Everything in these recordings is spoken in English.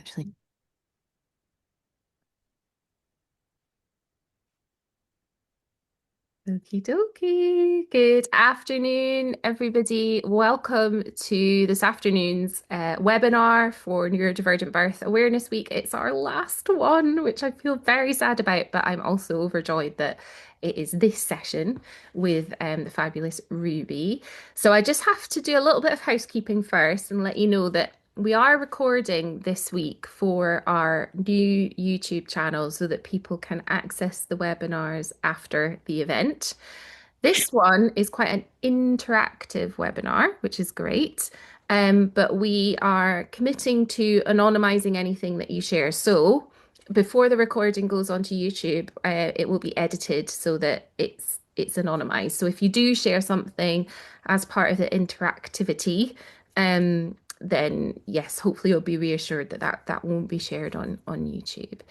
actually. Okie dokie. Good afternoon, everybody. Welcome to this afternoon's webinar for Neurodivergent Birth Awareness Week. It's our last one, which I feel very sad about, but I'm also overjoyed that it is this session with the fabulous Ruby. So I just have to do a little bit of housekeeping first and let you know that we are recording this week for our new YouTube channel so that people can access the webinars after the event. This one is quite an interactive webinar, which is great. But we are committing to anonymizing anything that you share. So before the recording goes onto YouTube, it will be edited so that it's anonymized. So if you do share something as part of the interactivity, then yes, hopefully you'll be reassured that that won't be shared on YouTube.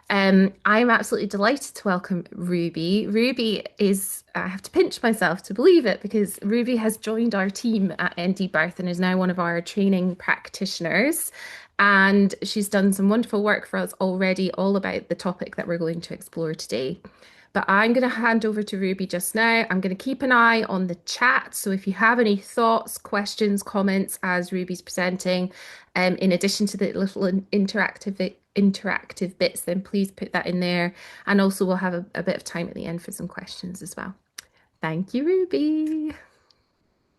I'm absolutely delighted to welcome Ruby. Ruby is, I have to pinch myself to believe it because Ruby has joined our team at ND Birth and is now one of our training practitioners. And she's done some wonderful work for us already, all about the topic that we're going to explore today. But I'm going to hand over to Ruby just now. I'm going to keep an eye on the chat. So if you have any thoughts, questions, comments as Ruby's presenting, in addition to the little interactive bits, then please put that in there. And also we'll have a bit of time at the end for some questions as well. Thank you, Ruby.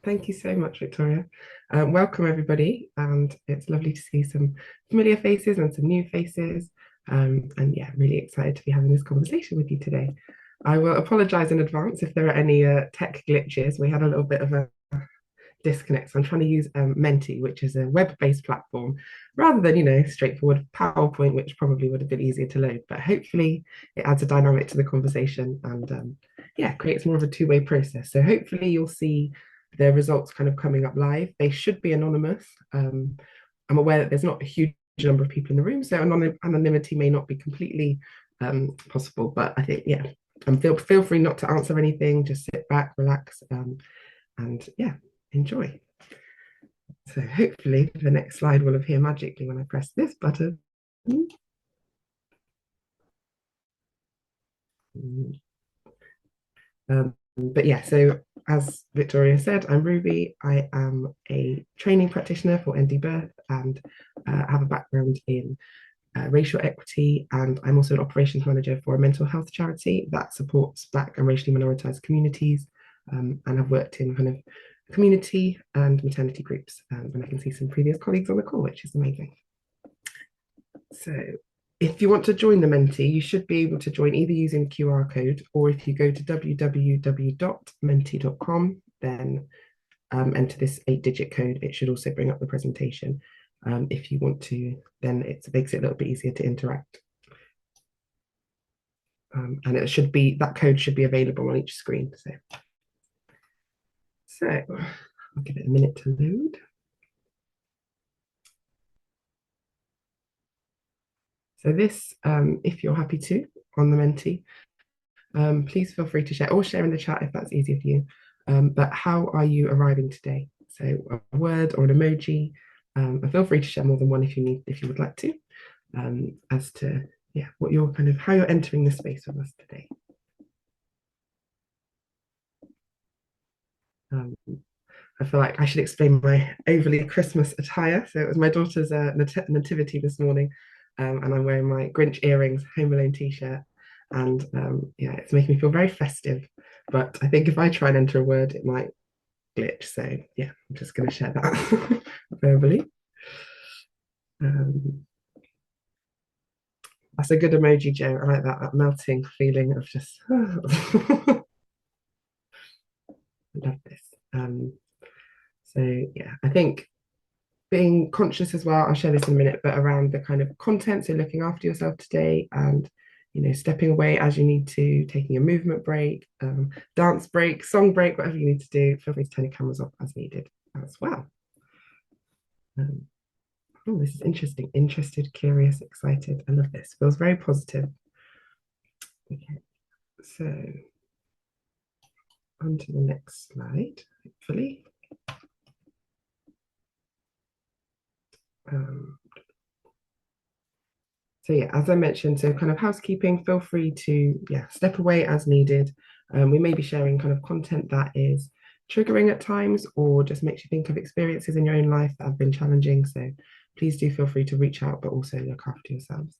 Thank you so much, Victoria. Welcome, everybody. And it's lovely to see some familiar faces and some new faces. And yeah, really excited to be having this conversation with you today. I will apologize in advance if there are any tech glitches. We had a little bit of a disconnect. So I'm trying to use Menti, which is a web-based platform, rather than, straightforward PowerPoint, which probably would have been easier to load. But hopefully it adds a dynamic to the conversation and yeah, creates more of a two-way process. So hopefully you'll see the results kind of coming up live. They should be anonymous. I'm aware that there's not a huge number of people in the room, so anonymity may not be completely possible. But I think, yeah, feel free not to answer anything. Just sit back, relax, and yeah, enjoy. So hopefully the next slide will appear magically when I press this button. But yeah, so as Victoria said, I'm Ruby. I am a training practitioner for ND Birth and have a background in racial equity, and I'm also an operations manager for a mental health charity that supports Black and racially minoritized communities, and I've worked in kind of community and maternity groups, and I can see some previous colleagues on the call, which is amazing. So if you want to join the Menti, you should be able to join either using the QR code, or if you go to www.menti.com, then enter this 8-digit code. It should also bring up the presentation. If you want to, then it makes it a little bit easier to interact. And it should be, that code should be available on each screen. So I'll give it a minute to load. So this, if you're happy to, on the Menti, please feel free to share or share in the chat if that's easier for you. But how are you arriving today? So a word or an emoji. And feel free to share more than one if you would like to, as to what you're how you're entering the space with us today. I feel like I should explain my overly Christmas attire. So it was my daughter's nativity this morning, and I'm wearing my Grinch earrings, Home Alone t-shirt, and yeah, it's making me feel very festive. But I think if I try and enter a word, it might glitch. So yeah, I'm just going to share that verbally. That's a good emoji, Joe. I like that melting feeling of just. I love this. So yeah, I think being conscious as well, I'll share this in a minute, but around the kind of content, so looking after yourself today and stepping away as you need to, taking a movement break, dance break, song break, whatever you need to do, feel free to turn your cameras off as needed as well. Oh, this is interesting. Interested, curious, excited. I love this. Feels very positive. Okay, so on to the next slide, hopefully. So yeah, as I mentioned, so kind of housekeeping, feel free to step away as needed. We may be sharing kind of content that is triggering at times or just makes you think of experiences in your own life that have been challenging. So please do feel free to reach out, but also look after yourselves.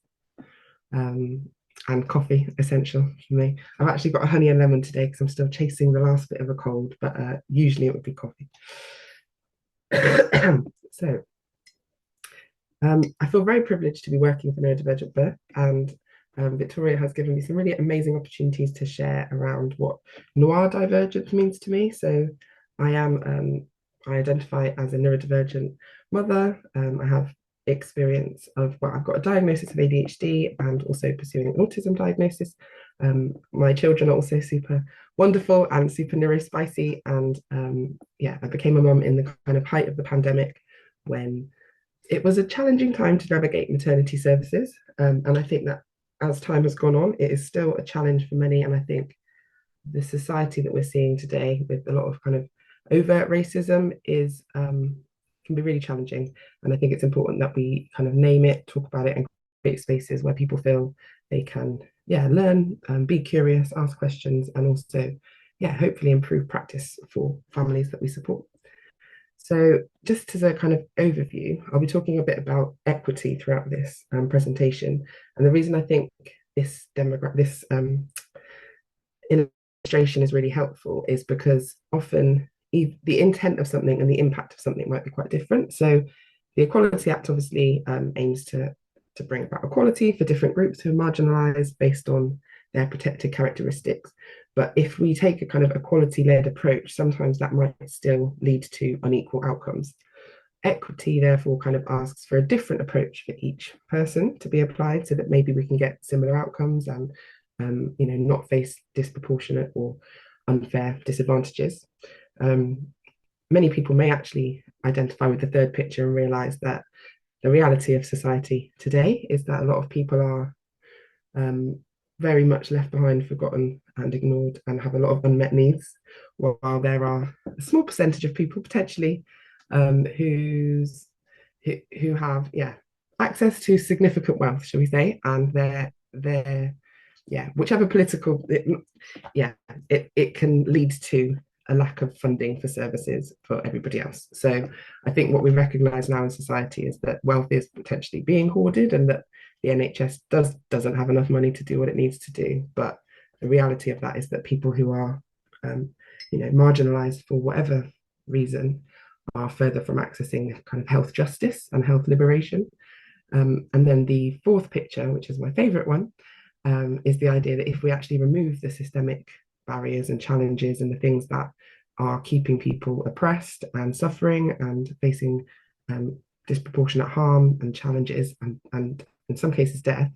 Um, and coffee, essential for me. I've actually got a honey and lemon today because I'm still chasing the last bit of a cold, but usually it would be coffee. So I feel very privileged to be working for Neurodivergent Birth, and Victoria has given me some really amazing opportunities to share around what noir divergence means to me. So I am, I identify as a neurodivergent mother. I have experience of, well, I've got a diagnosis of ADHD and also pursuing an autism diagnosis. My children are also super wonderful and super neurospicy. And yeah, I became a mum in the kind of height of the pandemic when it was a challenging time to navigate maternity services. And I think that as time has gone on, it is still a challenge for many. And I think the society that we're seeing today with a lot of kind of overt racism is can be really challenging. And I think it's important that we kind of name it, talk about it, and create spaces where people feel they can, learn, be curious, ask questions, and also, hopefully improve practice for families that we support. So, just as a kind of overview, I'll be talking a bit about equity throughout this presentation. And the reason I think this illustration is really helpful is because often the intent of something and the impact of something might be quite different. So, the Equality Act obviously aims to bring about equality for different groups who are marginalised based on their protected characteristics. But if we take a kind of equality-led approach, sometimes that might still lead to unequal outcomes. Equity, therefore, kind of asks for a different approach for each person to be applied so that maybe we can get similar outcomes and not face disproportionate or unfair disadvantages. Um, Many people may actually identify with the third picture and realize that the reality of society today is that a lot of people are um, very much left behind, forgotten, and ignored, and have a lot of unmet needs, while there are a small percentage of people potentially who's who have access to significant wealth, shall we say, and they're whichever political it can lead to a lack of funding for services for everybody else. So I think what we recognize now in society is that wealth is potentially being hoarded and that the NHS doesn't have enough money to do what it needs to do. But the reality of that is that people who are marginalized for whatever reason are further from accessing kind of health justice and health liberation. And then the fourth picture, which is my favorite one, is the idea that if we actually remove the systemic barriers and challenges and the things that are keeping people oppressed and suffering and facing disproportionate harm and challenges and in some cases death,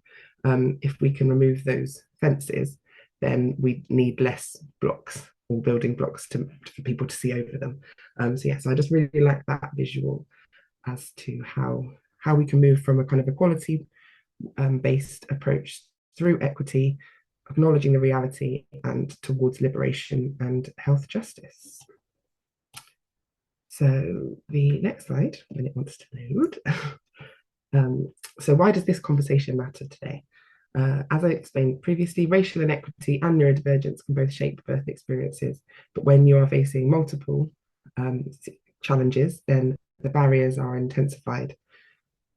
if we can remove those fences, then we need less blocks or building blocks for people to see over them. So I just really like that visual as to how we can move from a kind of equality based approach through equity, acknowledging the reality, and towards liberation and health justice. So the next slide, when it wants to load. So why does this conversation matter today? As I explained previously, racial inequity and neurodivergence can both shape birth experiences, but when you are facing multiple challenges, then the barriers are intensified.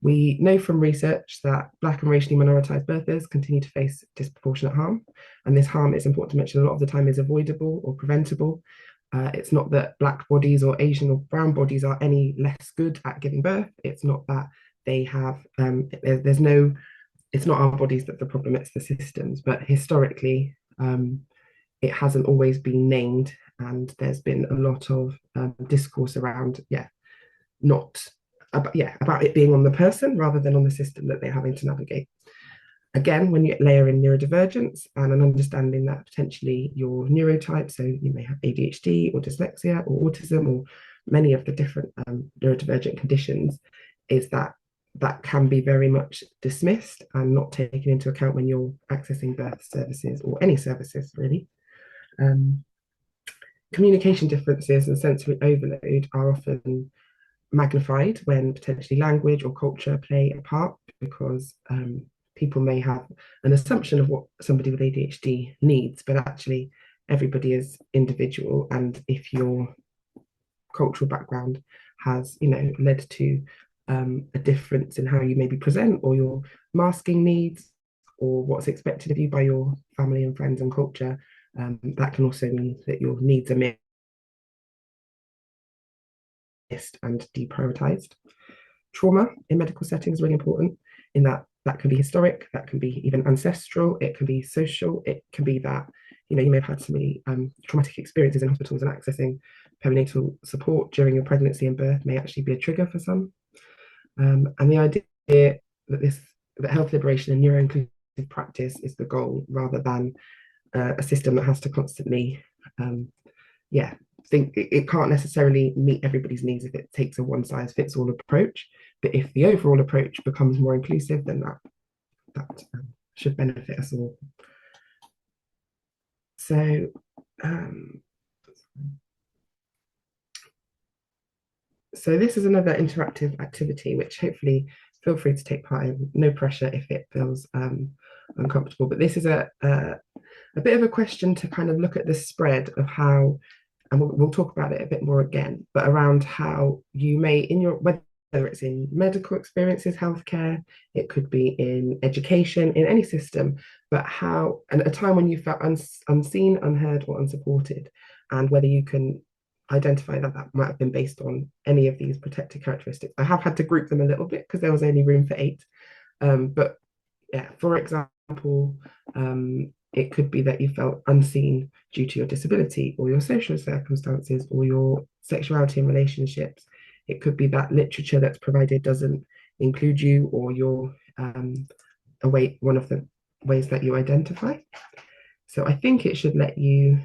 We know from research that Black and racially minoritized birthers continue to face disproportionate harm. And this harm, it's important to mention, a lot of the time is avoidable or preventable. It's not that Black bodies or Asian or brown bodies are any less good at giving birth. It's not that they have, it's not our bodies that's the problem, it's the systems. But historically, it hasn't always been named. And there's been a lot of discourse around, not about it being on the person rather than on the system that they're having to navigate. Again, when you layer in neurodivergence and an understanding that potentially your neurotype, so you may have ADHD or dyslexia or autism or many of the different neurodivergent conditions, is that can be very much dismissed and not taken into account when you're accessing birth services or any services really. Communication differences and sensory overload are often magnified when potentially language or culture play a part because people may have an assumption of what somebody with ADHD needs, but actually everybody is individual. And if your cultural background has, led to a difference in how you maybe present or your masking needs or what's expected of you by your family and friends and culture, that can also mean that your needs are missed and deprioritized. Trauma in medical settings is really important in that that can be historic, that can be even ancestral, it can be social, it can be that you may have had so many traumatic experiences in hospitals, and accessing perinatal support during your pregnancy and birth may actually be a trigger for some. And the idea that health liberation and neuro-inclusive practice is the goal rather than a system that has to constantly yeah, think it can't necessarily meet everybody's needs if it takes a one size fits all approach. But if the overall approach becomes more inclusive, then that should benefit us all. So, um, so this is another interactive activity, which hopefully feel free to take part in. No pressure if it feels uncomfortable. But this is a bit of a question to kind of look at the spread of how, and we'll talk about it a bit more again, but around how you may, in your, whether it's in medical experiences, healthcare, it could be in education, in any system, but how, and a time when you felt unseen, unheard, or unsupported, and whether you can identify that that might have been based on any of these protected characteristics. I have had to group them a little bit because there was only room for 8. But yeah, for example, it could be that you felt unseen due to your disability or your social circumstances or your sexuality and relationships. It could be that literature that's provided doesn't include you or you're one of the ways that you identify. So I think it should let you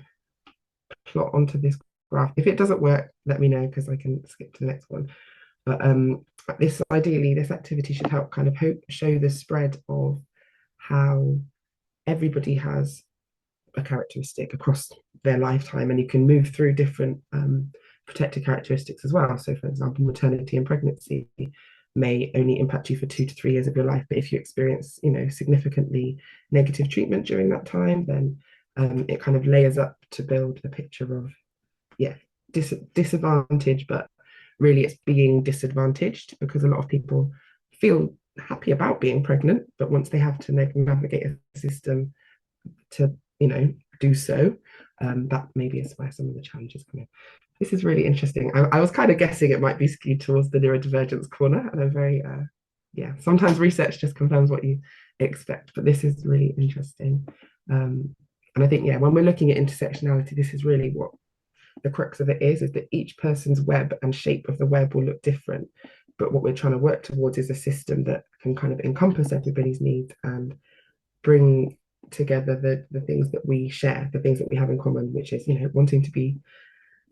plot onto this graph. If it doesn't work, let me know because I can skip to the next one. But this activity should help kind of show the spread of how everybody has a characteristic across their lifetime, and you can move through different protected characteristics as well. So, for example, maternity and pregnancy may only impact you for 2 to 3 years of your life, but if you experience, significantly negative treatment during that time, then it kind of layers up to build a picture of, disadvantage, but really it's being disadvantaged because a lot of people feel happy about being pregnant, but once they have to navigate a system to do so, that maybe is where some of the challenges come in. This is really interesting. I was kind of guessing it might be skewed towards the neurodivergence corner, and I'm very sometimes research just confirms what you expect, but this is really interesting. And I think when we're looking at intersectionality, this is really what the crux of it is that each person's web and shape of the web will look different. But what we're trying to work towards is a system that can kind of encompass everybody's needs and bring together the things that we share, the things that we have in common, which is, wanting to be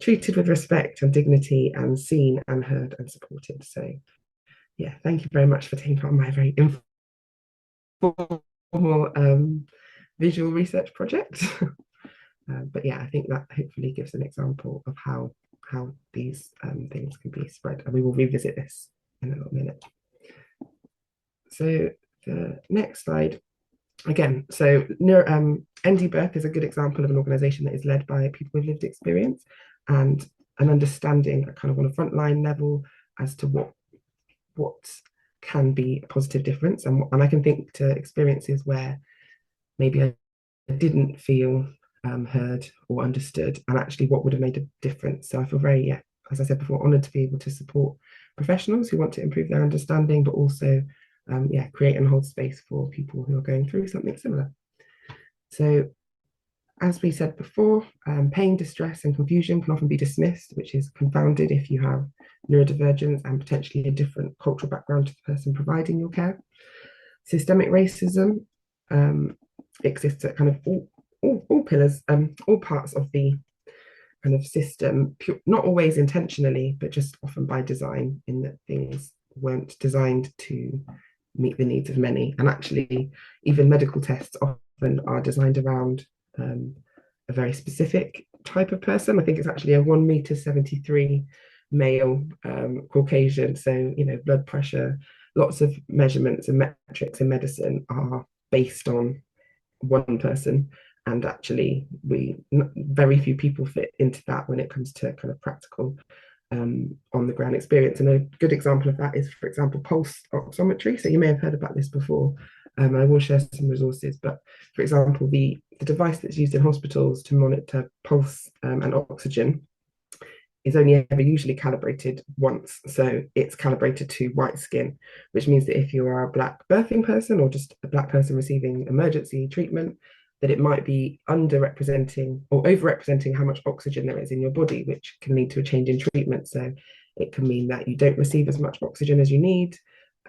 treated with respect and dignity and seen and heard and supported. So, thank you very much for taking part in my very informal visual research project. But I think that hopefully gives an example of how these things can be spread, and we will revisit this in a little minute. So the next slide, again, so ND Birth is a good example of an organisation that is led by people with lived experience and an understanding, kind of on a frontline level, as to what can be a positive difference, and I can think to experiences where maybe I didn't feel heard or understood, and actually what would have made a difference. So I feel very, as I said before, honoured to be able to support professionals who want to improve their understanding, but also, create and hold space for people who are going through something similar. So, as we said before, pain, distress, and confusion can often be dismissed, which is confounded if you have neurodivergence and potentially a different cultural background to the person providing your care. Systemic racism exists at kind of all pillars, all parts of the kind of system, not always intentionally, but just often by design, in that things weren't designed to meet the needs of many. And actually, even medical tests often are designed around a very specific type of person. I think it's actually a 1 meter 73 male, Caucasian. So, blood pressure, lots of measurements and metrics in medicine are based on one person, and actually we very few people fit into that when it comes to kind of practical on the ground experience. And a good example of that is, for example, pulse oximetry. So you may have heard about this before. I will share some resources, but for example, the device that's used in hospitals to monitor pulse and oxygen is only ever usually calibrated once. So it's calibrated to white skin, which means that if you are a Black birthing person or just a Black person receiving emergency treatment, that it might be underrepresenting or overrepresenting how much oxygen there is in your body, which can lead to a change in treatment. So it can mean that you don't receive as much oxygen as you need.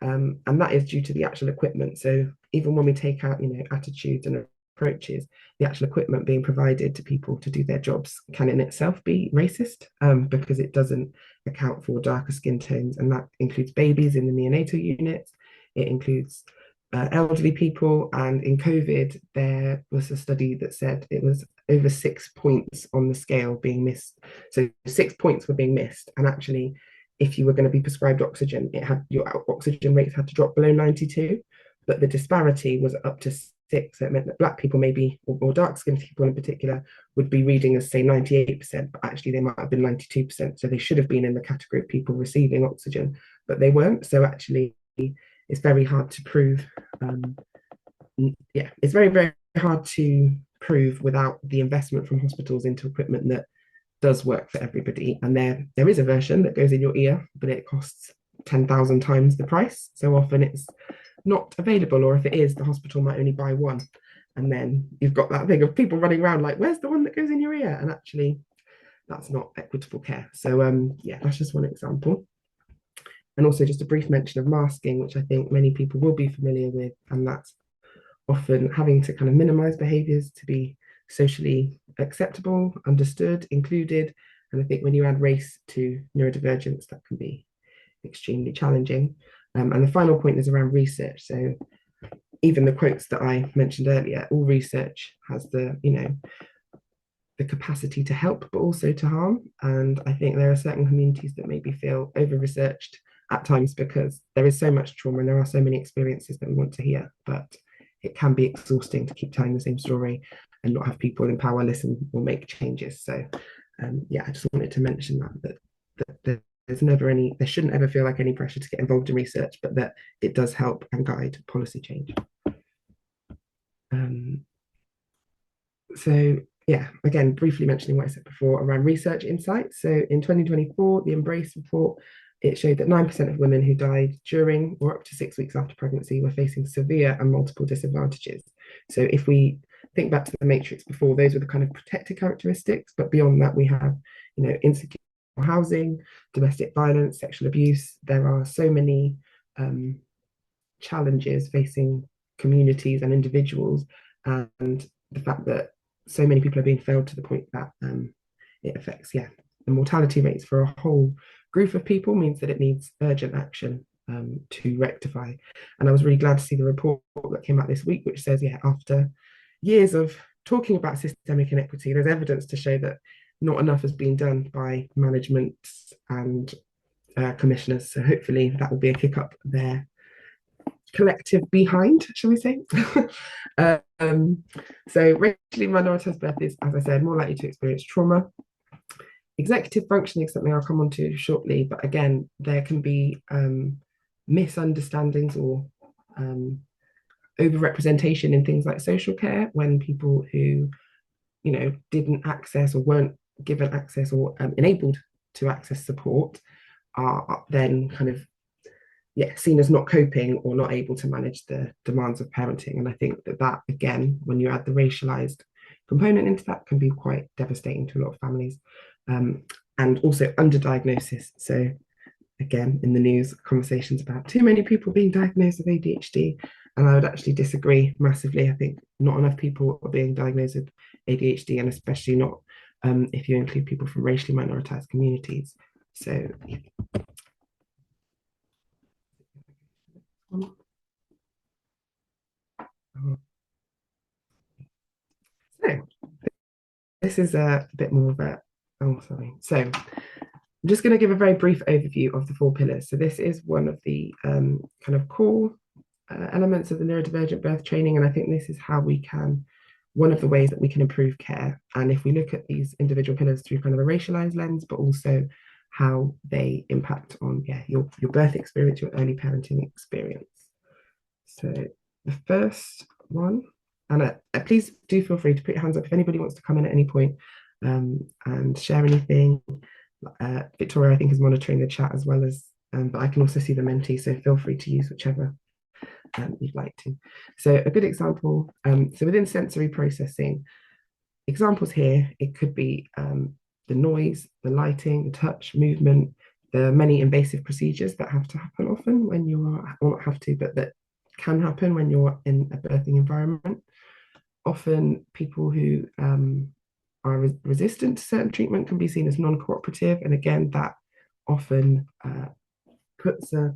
And that is due to the actual equipment. So even when we take out, attitudes and approaches, the actual equipment being provided to people to do their jobs can in itself be racist, because it doesn't account for darker skin tones, and that includes babies in the neonatal units. It includes elderly people, and in COVID, there was a study that said it was over 6 points on the scale being missed. So 6 points were being missed, and actually, if you were going to be prescribed oxygen, it had your oxygen rates had to drop below 92, but the disparity was up to 6. So it meant that Black people, maybe, or dark skinned people in particular, would be reading as, say, 98%, but actually they might have been 92%. So they should have been in the category of people receiving oxygen, but they weren't. So actually, it's very hard to prove. Yeah, it's very, very hard to prove without the investment from hospitals into equipment that does work for everybody. And there is a version that goes in your ear, but it costs 10,000 times the price. So often it's not available, or if it is, the hospital might only buy one. And then you've got that thing of people running around like, where's the one that goes in your ear? And actually, that's not equitable care. So yeah, that's just one example. And also just a brief mention of masking, which I think many people will be familiar with, and that's often having to kind of minimize behaviors to be socially acceptable, understood, included. And I think when you add race to neurodivergence, that can be extremely challenging. And the final point is around research. So even the quotes that I mentioned earlier, all research has the capacity to help, but also to harm. And I think there are certain communities that maybe feel over-researched at times because there is so much trauma and there are so many experiences that we want to hear, but it can be exhausting to keep telling the same story and not have people in power listen or make changes. So yeah, I just wanted to mention that there's never any, there shouldn't ever feel like any pressure to get involved in research, but that it does help and guide policy change. Um, so yeah, again, briefly mentioning what I said before around research insights. So in 2024, the Embrace report, it showed that 9% of women who died during or up to 6 weeks after pregnancy were facing severe and multiple disadvantages. So if we think back to the matrix before, those were the kind of protected characteristics, but beyond that, we have, insecure housing, domestic violence, sexual abuse. There are so many challenges facing communities and individuals, and the fact that so many people are being failed to the point that it affects, yeah, the mortality rates for a whole group of people means that it needs urgent action to rectify. And I was really glad to see the report that came out this week, which says, yeah, after years of talking about systemic inequity, there's evidence to show that not enough has been done by management and commissioners. So hopefully that will be a kick up their collective behind, shall we say? So racially minoritized birth is, as I said, more likely to experience trauma. Executive functioning is something I'll come on to shortly, but again, there can be misunderstandings or overrepresentation in things like social care when people who, didn't access or weren't given access or enabled to access support are then kind of seen as not coping or not able to manage the demands of parenting. And I think that again, when you add the racialized component into that, can be quite devastating to a lot of families. And also underdiagnosis. So again, in the news, conversations about too many people being diagnosed with ADHD. And I would actually disagree massively. I think not enough people are being diagnosed with ADHD, and especially not if you include people from racially minoritized communities. So yeah. So this is a bit more of a, oh, sorry. So I'm just going to give a very brief overview of the four pillars. So this is one of the kind of core elements of the neurodivergent birth training, and I think this is how we can, one of the ways that we can improve care. And if we look at these individual pillars through kind of a racialized lens, but also how they impact on your birth experience, your early parenting experience. So the first one, and please do feel free to put your hands up if anybody wants to come in at any point and share anything. Victoria, I think, is monitoring the chat as well as, but I can also see the mentee, so feel free to use whichever you'd like to. So a good example, so within sensory processing, examples here, it could be the noise, the lighting, the touch, movement, the many invasive procedures that have to happen often when you are, or not have to, but that can happen when you're in a birthing environment. Often people who are resistant to certain treatment can be seen as non-cooperative. And again, that often puts a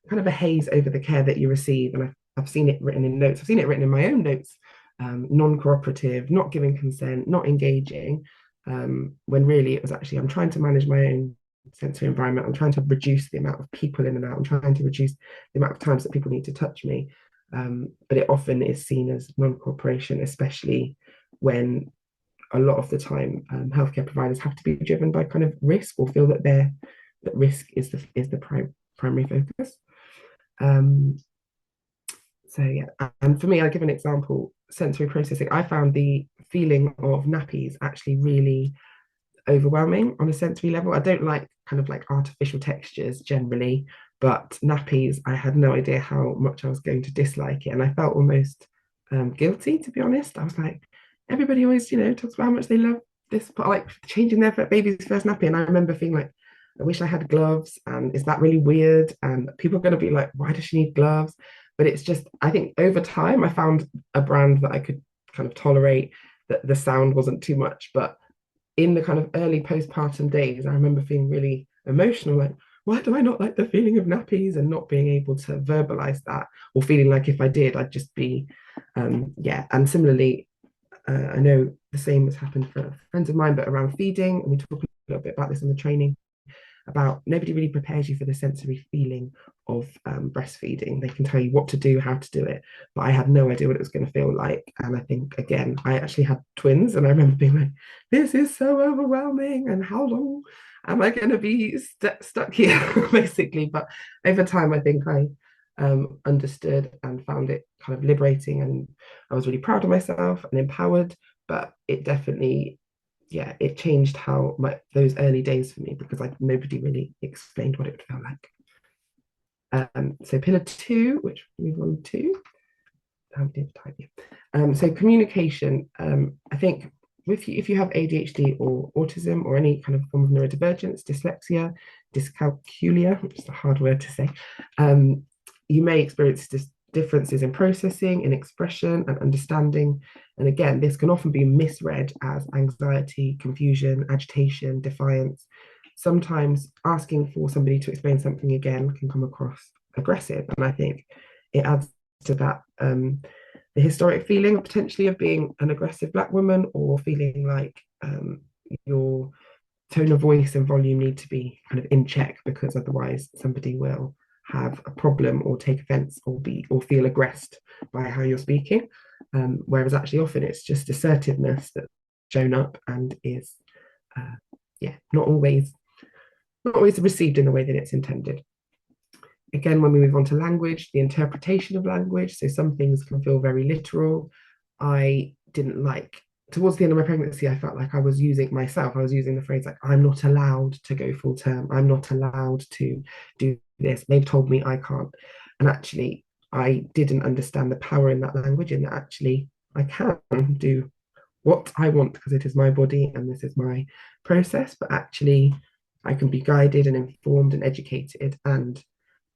kind of a haze over the care that you receive. And I've seen it written in notes. I've seen it written in my own notes, non-cooperative, not giving consent, not engaging, when really it was actually, I'm trying to manage my own sensory environment. I'm trying to reduce the amount of people in and out. I'm trying to reduce the amount of times that people need to touch me. But it often is seen as non-cooperation, especially when a lot of the time healthcare providers have to be driven by kind of risk or feel that that risk is the primary focus. So yeah, and for me, I'll give an example. Sensory processing. I found the feeling of nappies actually really overwhelming on a sensory level. I don't like kind of like artificial textures generally, but nappies, I had no idea how much I was going to dislike it. And I felt almost guilty, to be honest. I was like, everybody always, talks about how much they love this, but like changing their baby's first nappy. And I remember feeling like, I wish I had gloves. And is that really weird? And people are going to be like, why does she need gloves? But it's just, I think over time, I found a brand that I could kind of tolerate, that the sound wasn't too much. But in the kind of early postpartum days, I remember feeling really emotional, like, why do I not like the feeling of nappies, and not being able to verbalize that, or feeling like if I did, I'd just be, yeah. And similarly, I know the same has happened for friends of mine, but around feeding, and we talk a little bit about this in the training, about nobody really prepares you for the sensory feeling of breastfeeding. They can tell you what to do, how to do it, but I had no idea what it was going to feel like. And I think, again, I actually had twins, and I remember being like, this is so overwhelming, and how long am I going to be stuck here, basically. But over time, I think I understood and found it kind of liberating, and I was really proud of myself and empowered. But it definitely, yeah, it changed how those early days for me, because nobody really explained what it would feel like. So pillar two, which we move on to, how did I type you? So communication. I think if you have ADHD or autism or any kind of form of neurodivergence, dyslexia, dyscalculia, which is a hard word to say, you may experience differences in processing, in expression, and understanding. And again, this can often be misread as anxiety, confusion, agitation, defiance. Sometimes asking for somebody to explain something again can come across aggressive. And I think it adds to that the historic feeling of potentially of being an aggressive Black woman, or feeling like your tone of voice and volume need to be kind of in check, because otherwise somebody will have a problem or take offense or feel aggressed by how you're speaking. Whereas actually often it's just assertiveness that's shown up and is yeah, not always received in the way that it's intended. Again, when we move on to language, the interpretation of language, so some things can feel very literal. I didn't like, towards the end of my pregnancy, I felt like I was using the phrase like, I'm not allowed to go full term, I'm not allowed to do this, they've told me I can't. And actually, I didn't understand the power in that language, and that actually I can do what I want, because it is my body and this is my process. But actually, I can be guided and informed and educated. And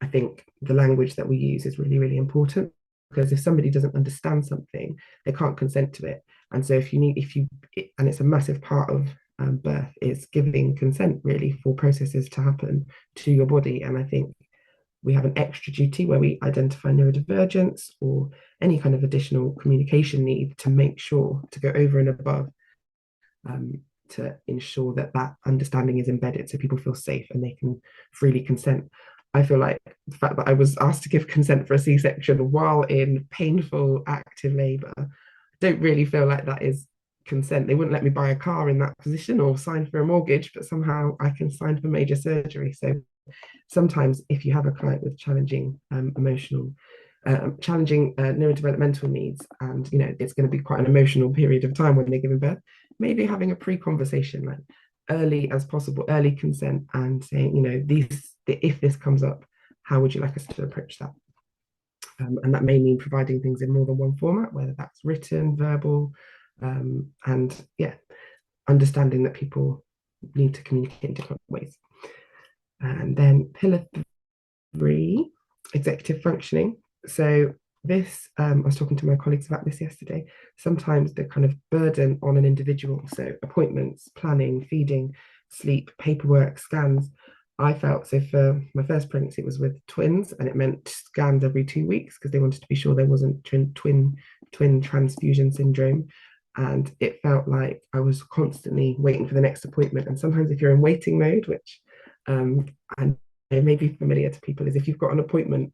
I think the language that we use is really, really important, because if somebody doesn't understand something, they can't consent to it. And so and it's a massive part of birth, is giving consent really for processes to happen to your body. And I think we have an extra duty where we identify neurodivergence or any kind of additional communication need, to make sure to go over and above to ensure that that understanding is embedded so people feel safe and they can freely consent. I feel like the fact that I was asked to give consent for a C-section while in painful active labor, I don't really feel like that is consent. They wouldn't let me buy a car in that position or sign for a mortgage, but somehow I can sign for major surgery. So sometimes if you have a client with challenging challenging neurodevelopmental needs, and it's going to be quite an emotional period of time when they're giving birth, maybe having a pre-conversation like early as possible, early consent, and saying, if this comes up, how would you like us to approach that? And that may mean providing things in more than one format, whether that's written, verbal, and yeah, understanding that people need to communicate in different ways. And then pillar 3, executive functioning. So this, I was talking to my colleagues about this yesterday. Sometimes the kind of burden on an individual, so appointments, planning, feeding, sleep, paperwork, scans. I felt so for my first pregnancy, it was with twins, and it meant scans every 2 weeks because they wanted to be sure there wasn't twin transfusion syndrome. And it felt like I was constantly waiting for the next appointment. And sometimes if you're in waiting mode, which and it may be familiar to people, is if you've got an appointment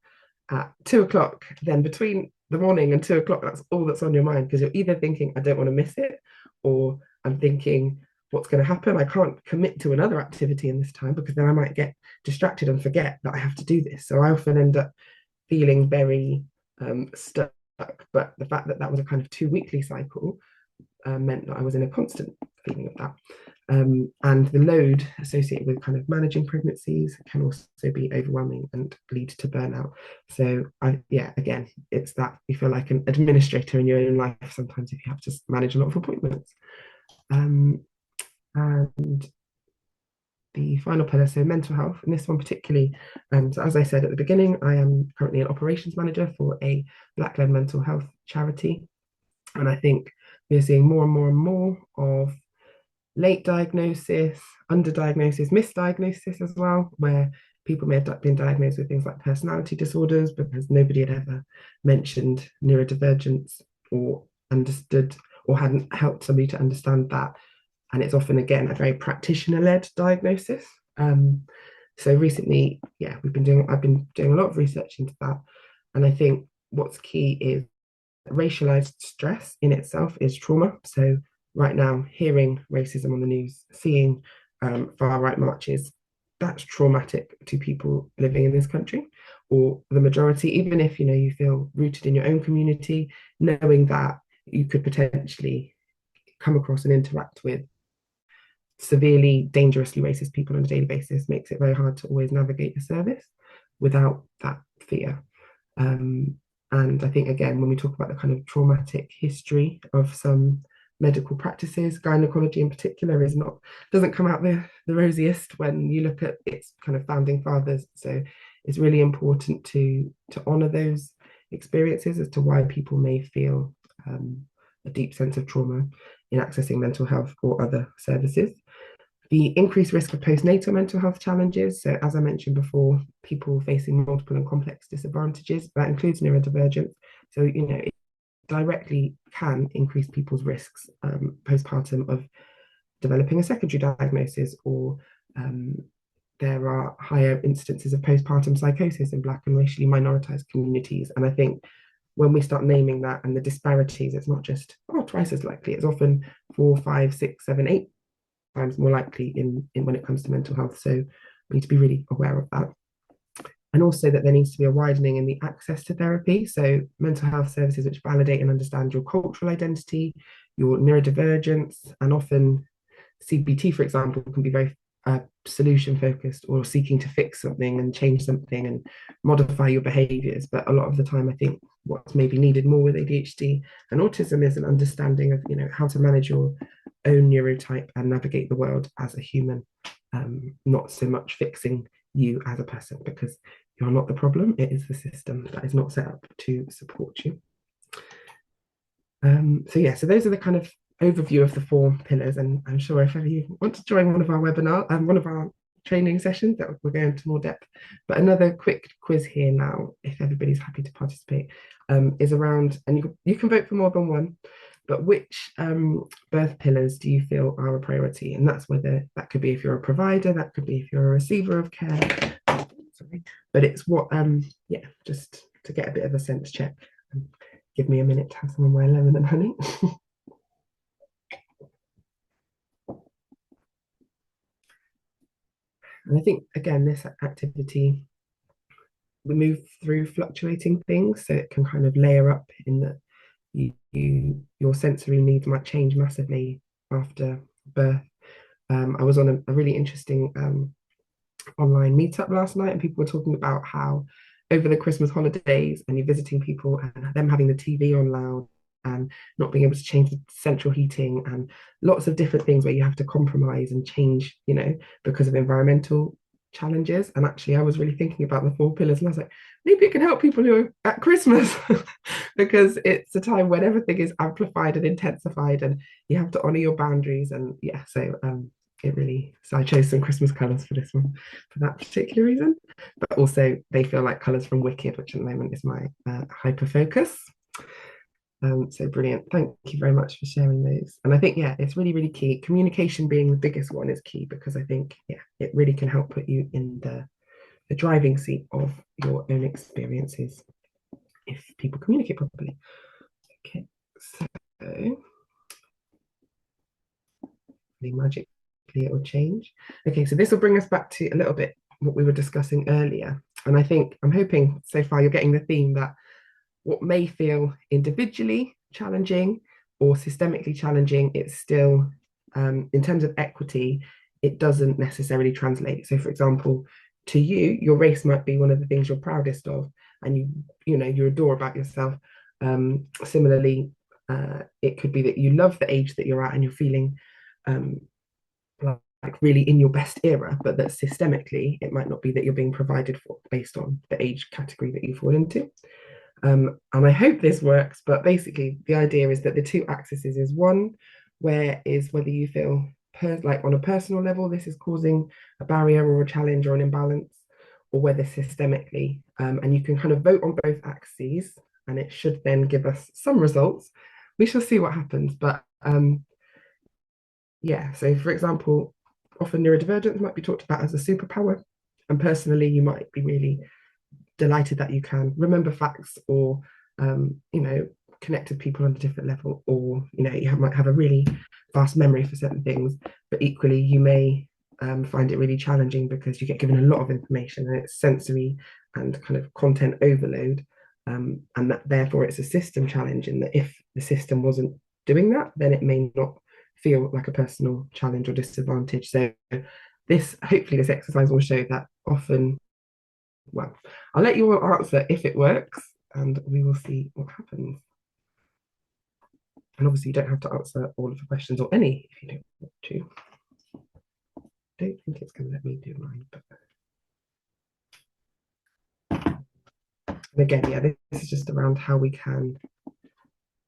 at 2 o'clock, then between the morning and 2 o'clock, that's all that's on your mind because you're either thinking, I don't want to miss it, or I'm thinking, what's going to happen? I can't commit to another activity in this time because then I might get distracted and forget that I have to do this. So I often end up feeling very stuck. But the fact that that was a kind of 2 weekly cycle meant that I was in a constant feeling of that. And the load associated with kind of managing pregnancies can also be overwhelming and lead to burnout. So again, it's that you feel like an administrator in your own life sometimes if you have to manage a lot of appointments. And the final pillar, so mental health, and this one particularly, so as I said at the beginning, I am currently an operations manager for a Black-led mental health charity. And I think we're seeing more and more and more of late diagnosis, underdiagnosis, misdiagnosis as well, where people may have been diagnosed with things like personality disorders because nobody had ever mentioned neurodivergence or understood or hadn't helped somebody to understand that. And it's often, again, a very practitioner-led diagnosis. So recently, I've been doing a lot of research into that. And I think what's key is racialized stress in itself is trauma. So right now, hearing racism on the news, seeing far right marches, that's traumatic to people living in this country, or the majority, even if you feel rooted in your own community, knowing that you could potentially come across and interact with severely dangerously racist people on a daily basis makes it very hard to always navigate a service without that fear. And I think, again, when we talk about the kind of traumatic history of some medical practices, gynecology in particular doesn't come out the rosiest when you look at its kind of founding fathers. So it's really important to honour those experiences as to why people may feel a deep sense of trauma in accessing mental health or other services. The increased risk of postnatal mental health challenges. So, as I mentioned before, people facing multiple and complex disadvantages, that includes neurodivergence. So, it directly can increase people's risks postpartum of developing a secondary diagnosis, or there are higher instances of postpartum psychosis in Black and racially minoritized communities. And I think when we start naming that and the disparities, it's not just twice as likely, it's often 4, 5, 6, 7, 8 times more likely in when it comes to mental health. So we need to be really aware of that. And also that there needs to be a widening in the access to therapy. So mental health services which validate and understand your cultural identity, your neurodivergence, and often CBT, for example, can be very solution focused or seeking to fix something and change something and modify your behaviors. But a lot of the time, I think what's maybe needed more with ADHD and autism is an understanding of how to manage your own neurotype and navigate the world as a human, not so much fixing you as a person, because you're not the problem, it is the system that is not set up to support you. So those are the kind of overview of the 4 pillars, and I'm sure if ever you want to join one of our webinar and one of our training sessions, that we'll go into more depth. But another quick quiz here now, if everybody's happy to participate, is around, and you can vote for more than one, but which birth pillars do you feel are a priority? And that's whether that could be if you're a provider, that could be if you're a receiver of care. Sorry. But it's what, yeah, just to get a bit of a sense check. Give me a minute to have some of my lemon and honey. And I think, again, this activity, we move through fluctuating things, so it can kind of layer up in that your sensory needs might change massively after birth. I was on a really interesting online meetup last night, and people were talking about how over the Christmas holidays, and you're visiting people and them having the TV on loud and not being able to change the central heating and lots of different things where you have to compromise and change, because of environmental challenges. And actually, I was really thinking about the four pillars, and I was like, maybe it can help people who are at Christmas because it's a time when everything is amplified and intensified, and you have to honor your boundaries. And yeah, so I chose some Christmas colours for this one for that particular reason. But also, they feel like colours from Wicked, which at the moment is my hyper focus. So brilliant. Thank you very much for sharing those. And I think, yeah, it's really, really key. Communication being the biggest one is key because I think, yeah, it really can help put you in the driving seat of your own experiences if people communicate properly. Okay, so magically it will change. Okay, so this will bring us back to a little bit what we were discussing earlier. And I'm hoping so far you're getting the theme that what may feel individually challenging or systemically challenging, it's still, in terms of equity, it doesn't necessarily translate. So, for example, to you, your race might be one of the things you're proudest of, and you adore about yourself. Similarly, it could be that you love the age that you're at, and you're feeling like really in your best era, but that systemically, it might not be that you're being provided for based on the age category that you fall into. And I hope this works, but basically the idea is that the two axes is one, where is whether you feel like on a personal level, this is causing a barrier or a challenge or an imbalance, or whether systemically, and you can kind of vote on both axes, and it should then give us some results. We shall see what happens, but yeah, so for example, often neurodivergence might be talked about as a superpower, and personally, you might be really delighted that you can remember facts or connect with people on a different level, or might have a really fast memory for certain things, but equally you may find it really challenging because you get given a lot of information and it's sensory and kind of content overload, and that therefore it's a system challenge, in that if the system wasn't doing that, then it may not feel like a personal challenge or disadvantage. So hopefully this exercise will show that often, well, I'll let you all answer if it works, and we will see what happens. And obviously, you don't have to answer all of the questions, or any, if you don't want to. I don't think it's going to let me do mine. And again, yeah, this is just around how we can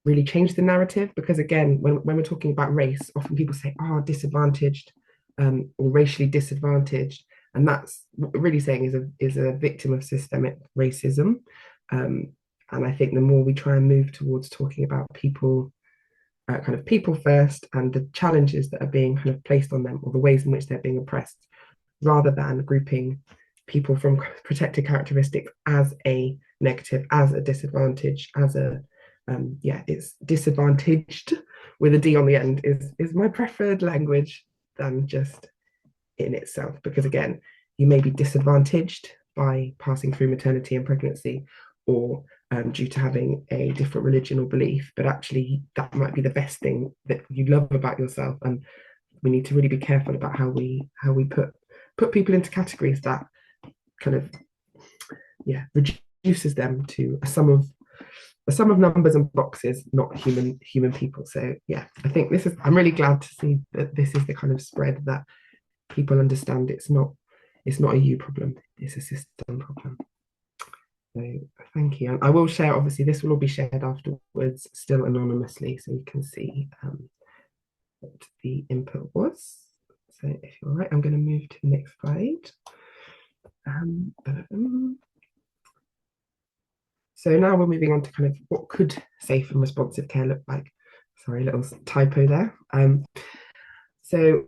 really change the narrative. Because again, when we're talking about race, often people say, oh, disadvantaged, or racially disadvantaged. And that's what we're really saying is a victim of systemic racism. And I think the more we try and move towards talking about people, kind of people first, and the challenges that are being kind of placed on them, or the ways in which they're being oppressed, rather than grouping people from protected characteristics as a negative, as a disadvantage, as a it's disadvantaged with a D on the end is my preferred language than just in itself, because again, you may be disadvantaged by passing through maternity and pregnancy, or due to having a different religion or belief, but actually that might be the best thing that you love about yourself. And we need to really be careful about how we put people into categories that kind of reduces them to a sum of numbers and boxes, not human people. So yeah, I think I'm really glad to see that this is the kind of spread that people understand it's not a you problem, it's a system problem. So thank you. And I will share, obviously this will all be shared afterwards, still anonymously, so you can see what the input was. So if you're all right, I'm going to move to the next slide. So now we're moving on to kind of what could safe and responsive care look like. Sorry, little typo there. So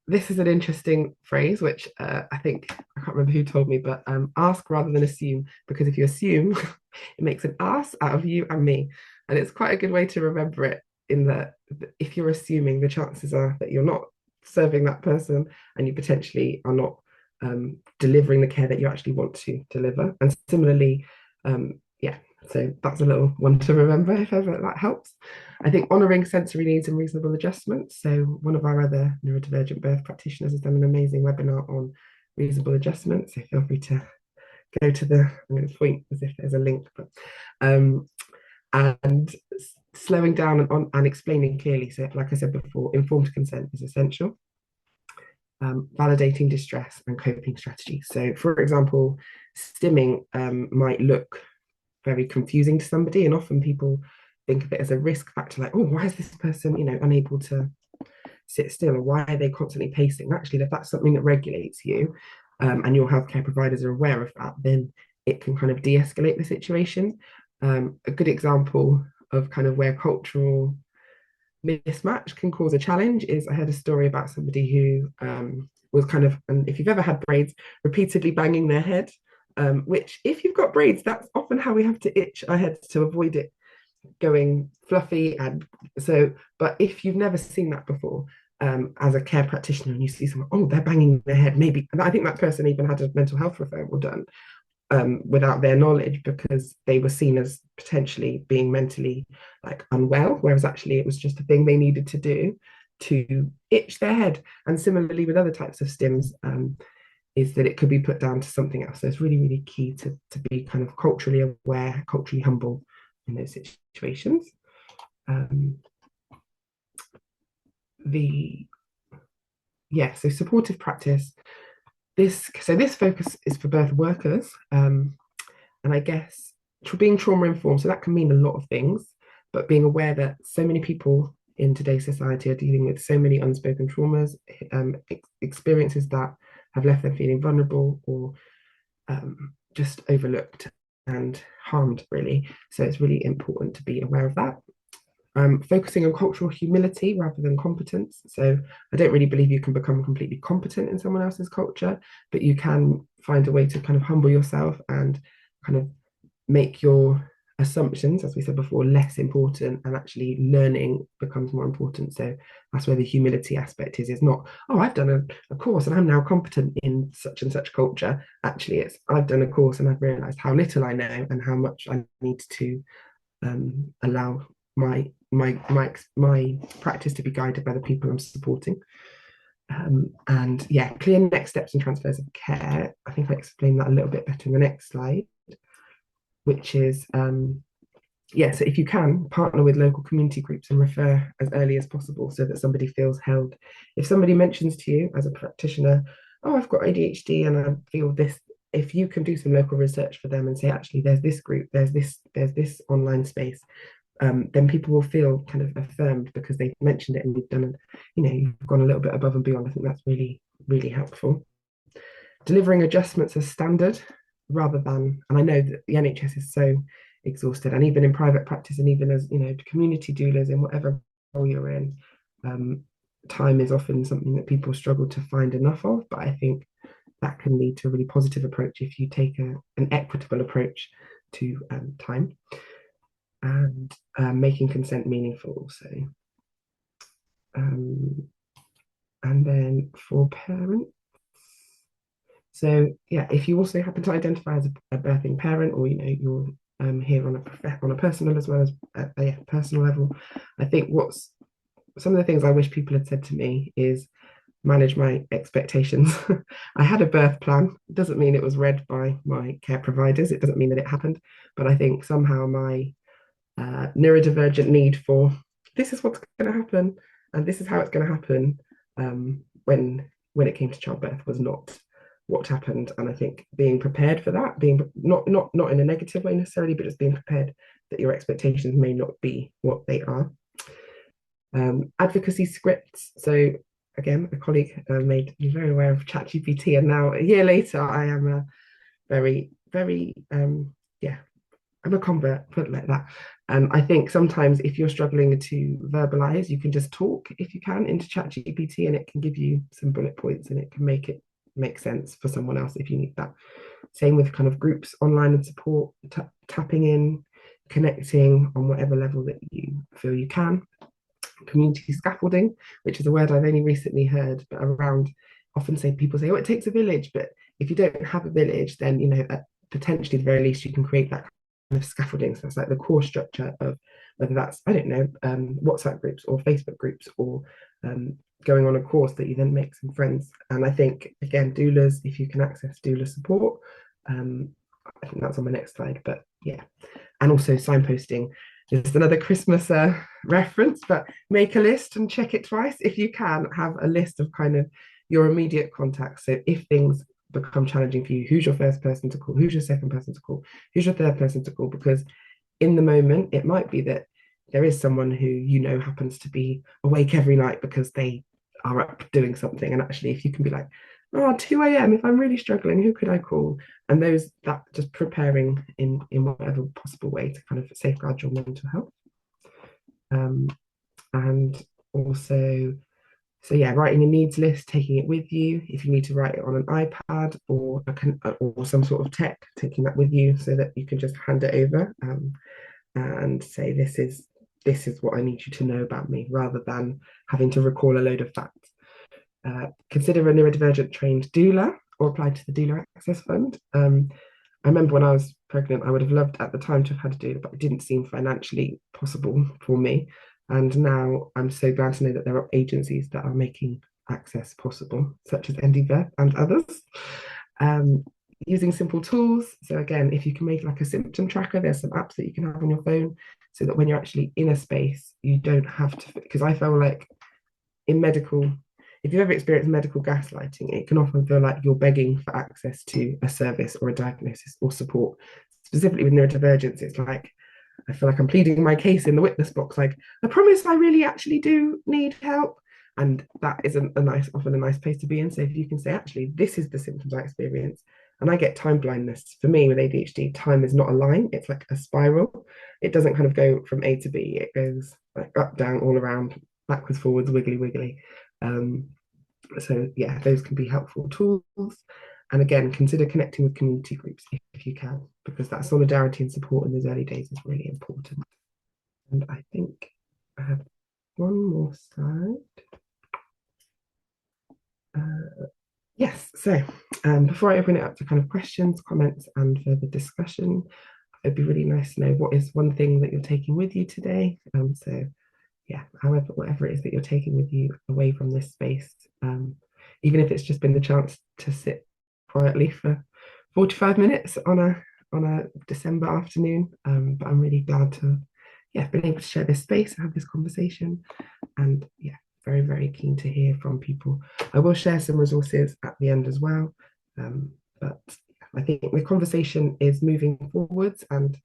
this is an interesting phrase, which I think I can't remember who told me, but ask rather than assume, because if you assume, it makes an ass out of you and me. And it's quite a good way to remember it in that if you're assuming, the chances are that you're not serving that person and you potentially are not delivering the care that you actually want to deliver. And similarly, yeah, so that's a little one to remember if ever that helps. I think honouring sensory needs and reasonable adjustments. So one of our other neurodivergent birth practitioners has done an amazing webinar on reasonable adjustments. So feel free to go to the, I'm going to point as if there's a link, but and slowing down and explaining clearly. So like I said before, informed consent is essential. Validating distress and coping strategies. So for example, stimming might look very confusing to somebody, and often people think of it as a risk factor, like, oh, why is this person, unable to sit still, or why are they constantly pacing? Actually, if that's something that regulates you, and your healthcare providers are aware of that, then it can kind of de-escalate the situation. A good example of kind of where cultural mismatch can cause a challenge is I heard a story about somebody who was kind of, and if you've ever had braids, repeatedly banging their head, which if you've got braids, that's often how we have to itch our heads to avoid it going fluffy. And so, but if you've never seen that before, as a care practitioner, and you see someone, oh, they're banging their head, maybe, and I think that person even had a mental health referral done, without their knowledge, because they were seen as potentially being mentally like unwell, whereas actually it was just a thing they needed to do to itch their head. And similarly with other types of stims, is that it could be put down to something else. So it's really, really key to be kind of culturally aware, culturally humble in those situations. The Yeah, so supportive practice. This focus is for birth workers, and I guess being trauma informed. So that can mean a lot of things, but being aware that so many people in today's society are dealing with so many unspoken traumas, experiences that have left them feeling vulnerable or just overlooked and harmed, really. So it's really important to be aware of that. Focusing on cultural humility rather than competence. So I don't really believe you can become completely competent in someone else's culture, but you can find a way to kind of humble yourself and kind of make your assumptions, as we said before, less important, and actually learning becomes more important. So that's where the humility aspect is not, oh, I've done a course and I'm now competent in such and such culture. Actually, it's I've done a course and I've realized how little I know and how much I need to allow my practice to be guided by the people I'm supporting. And yeah, clear next steps and transfers of care. I think I explained that a little bit better in the next slide, which is yeah, so if you can, partner with local community groups and refer as early as possible so that somebody feels held. If somebody mentions to you as a practitioner, oh, I've got ADHD and I feel this, if you can do some local research for them and say, actually, there's this group, there's this online space, then people will feel kind of affirmed because they've mentioned it and you've done it, you've gone a little bit above and beyond. I think that's really, really helpful. Delivering adjustments as standard rather than, and I know that the NHS is so exhausted, and even in private practice, and even as community doulas in whatever role you're in, time is often something that people struggle to find enough of. But I think that can lead to a really positive approach if you take an equitable approach to time, and making consent meaningful. So, and then for parents, so yeah, if you also happen to identify as a birthing parent, or you're here on a personal as well as a personal level, I think what's some of the things I wish people had said to me is manage my expectations. I had a birth plan. It doesn't mean it was read by my care providers. It doesn't mean that it happened, but I think somehow my neurodivergent need for this is what's going to happen and this is how it's going to happen, when it came to childbirth, was not what happened. And I think being prepared for that, being not in a negative way necessarily, but just being prepared that your expectations may not be what they are. Advocacy scripts. So again, a colleague made me very aware of ChatGPT, and now a year later, I am a very, very yeah, I'm a convert, put it like that. And I think sometimes if you're struggling to verbalize, you can just talk if you can into ChatGPT and it can give you some bullet points and it can make it make sense for someone else if you need that. Same with kind of groups online and support, tapping in, connecting on whatever level that you feel you can. Community scaffolding, which is a word I've only recently heard, but around often say people say, oh, it takes a village, but if you don't have a village, then potentially at the very least you can create that kind of scaffolding. So it's like the core structure of whether that's, I don't know, WhatsApp groups or Facebook groups or going on a course that you then make some friends. And I think again, doulas, if you can access doula support, um, I think that's on my next slide, but yeah, and also signposting. Just another Christmas reference, but make a list and check it twice. If you can, have a list of kind of your immediate contacts. So if things become challenging for you, who's your first person to call? Who's your second person to call? Who's your third person to call? Because in the moment, it might be that there is someone who happens to be awake every night because they are up doing something. And actually, if you can be like, oh, 2 a.m., if I'm really struggling, who could I call? And those that just preparing in whatever possible way to kind of safeguard your mental health. Um, and also, so yeah, writing a needs list, taking it with you. If you need to write it on an iPad or some sort of tech, taking that with you so that you can just hand it over and say this is what I need you to know about me, rather than having to recall a load of facts. Consider a neurodivergent trained doula or apply to the Doula Access Fund. I remember when I was pregnant, I would have loved at the time to have had a doula, but it didn't seem financially possible for me. And now I'm so glad to know that there are agencies that are making access possible, such as NDVET and others. Um, Using simple tools. So again, if you can make like a symptom tracker, there's some apps that you can have on your phone so that when you're actually in a space, you don't have to, because I feel like in medical, if you've ever experienced medical gaslighting, it can often feel like you're begging for access to a service or a diagnosis or support. Specifically with neurodivergence, it's like I feel like I'm pleading my case in the witness box, like, I promise I really actually do need help. And that isn't often a nice place to be in. So if you can say, actually, this is the symptoms I experience, and I get time blindness. For me, with ADHD, time is not a line, it's like a spiral. It doesn't kind of go from A to B, it goes like up, down, all around, backwards, forwards, wiggly, wiggly. Um, so yeah, those can be helpful tools. And again, consider connecting with community groups if you can, because that solidarity and support in those early days is really important. And I think I have one more slide. Yes, so before I open it up to kind of questions, comments, and further discussion, it'd be really nice to know what is one thing that you're taking with you today. So yeah, whatever it is that you're taking with you away from this space, even if it's just been the chance to sit quietly for 45 minutes on a December afternoon. But I'm really glad to been able to share this space and have this conversation. And yeah, very, very keen to hear from people. I will share some resources at the end as well. But I think the conversation is moving forwards, and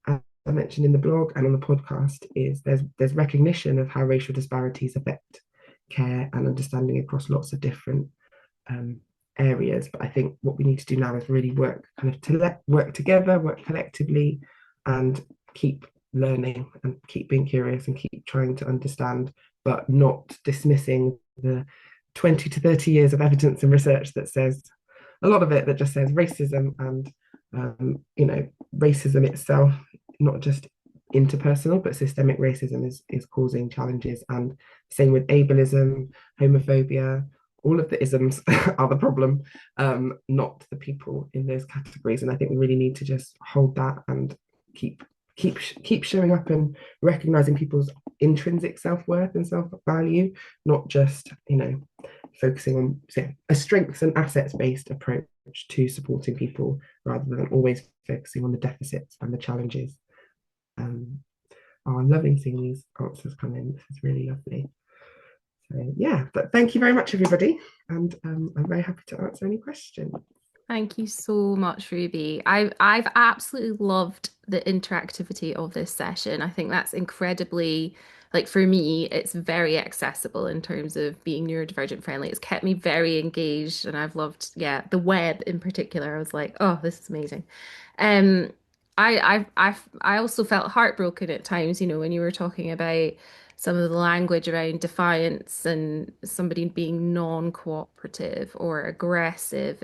as I mentioned in the blog and on the podcast, is there's recognition of how racial disparities affect care and understanding across lots of different um, areas. But I think what we need to do now is really work kind of work together, work collectively, and keep learning and keep being curious and keep trying to understand, but not dismissing the 20 to 30 years of evidence and research that says a lot of it that just says racism and racism itself, not just interpersonal, but systemic racism is causing challenges. And same with ableism, homophobia, all of the isms are the problem, not the people in those categories. And I think we really need to just hold that and keep keep showing up and recognizing people's intrinsic self-worth and self-value, not just focusing on a strengths and assets based approach to supporting people rather than always focusing on the deficits and the challenges. I'm loving seeing these answers come in. This is really lovely. So yeah, but thank you very much, everybody, and I'm very happy to answer any questions. Thank you so much, Ruby. I've absolutely loved the interactivity of this session. I think that's incredibly, like for me, it's very accessible in terms of being neurodivergent friendly. It's kept me very engaged and I've loved, yeah, the web in particular. I was like, oh, this is amazing. Um, I also felt heartbroken at times, when you were talking about some of the language around defiance and somebody being non-cooperative or aggressive.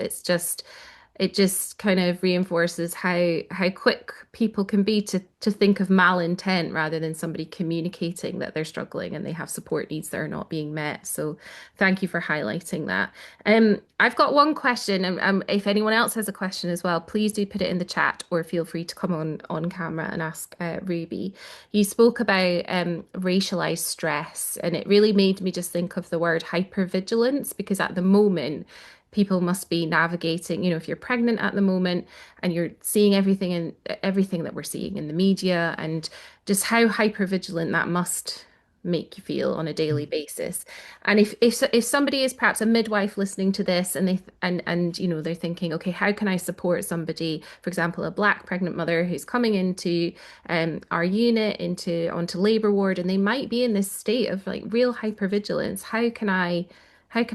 It just kind of reinforces how quick people can be to think of malintent rather than somebody communicating that they're struggling and they have support needs that are not being met. So thank you for highlighting that. I've got one question, and if anyone else has a question as well, please do put it in the chat or feel free to come on camera and ask Ruby. You spoke about racialized stress, and it really made me just think of the word hypervigilance because at the moment, people must be navigating, if you're pregnant at the moment and you're seeing everything that we're seeing in the media and just how hypervigilant that must make you feel on a daily basis. And if somebody is perhaps a midwife listening to this and they're thinking, okay, how can I support somebody, for example, a Black pregnant mother who's coming into our unit into onto labor ward and they might be in this state of like real hypervigilance. How can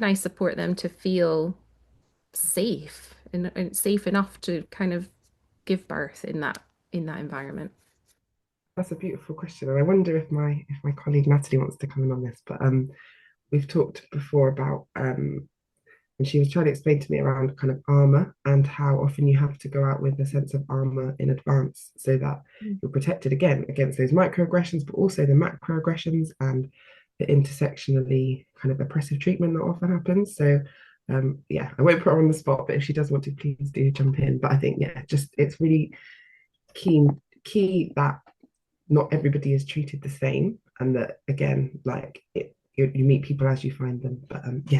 I support them to feel safe and safe enough to kind of give birth in that environment? That's a beautiful question, and I wonder if my colleague Natalie wants to come in on this. But we've talked before about and she was trying to explain to me around kind of armor and how often you have to go out with a sense of armor in advance so that you're protected again against those microaggressions, but also the macroaggressions and the intersectionally kind of oppressive treatment that often happens. So yeah, I won't put her on the spot, but if she does want to, please do jump in. But I think yeah, just it's really key that not everybody is treated the same, and that again, like you meet people as you find them. But yeah,